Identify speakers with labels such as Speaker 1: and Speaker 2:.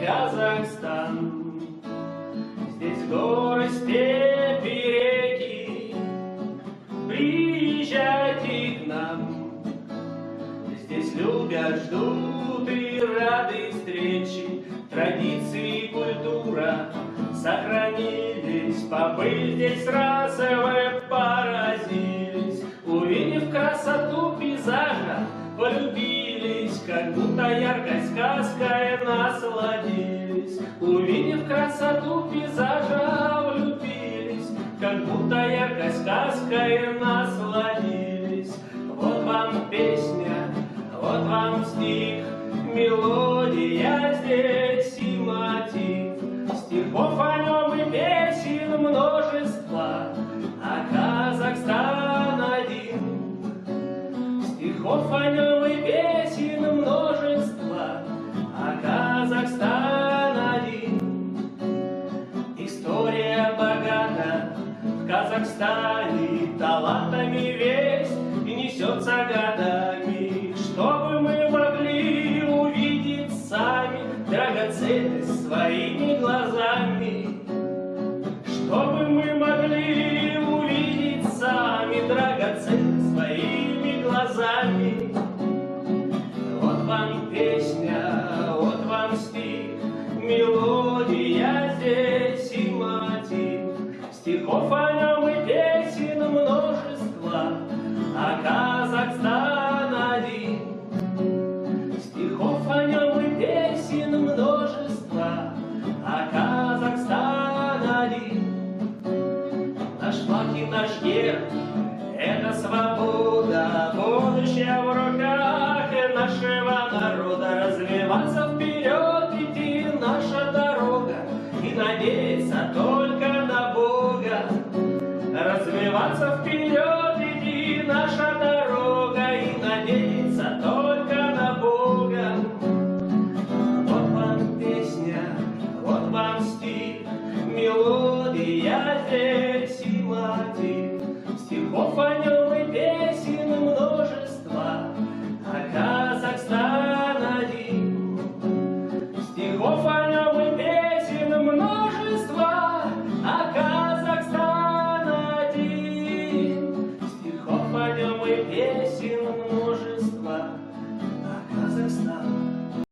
Speaker 1: Казахстан. Здесь горы, степи, реки, приезжайте к нам. Здесь любят, ждут и рады встречи, традиции и культура сохранились. Побыть здесь разовые поразились, увидев красоту пейзажа, полюбились, как будто яркой сказкой насладились. Увидев красоту пейзажа, влюбились, как будто яркой сказкой насладились. Вот вам песня, вот вам стих, мелодия здесь и мотив. Стихов о нем и песен множество, а Казахстан один. Стихов о нем и песен множество, а Казахстан один. История богата в Казахстане, талантами весь и несется годами. Чтобы мы могли увидеть сами драгоценность своими глазами. Чтобы мы могли увидеть сами драгоценность своими глазами. Вот вам песня, вот вам стих, мелодия здесь и мотив. Стихов о нем и песен множество, а Казахстан один. Стихов о нем и песен множество, а Казахстан один. Наш флаг и наш герб — это свобода, будущее в руках нашего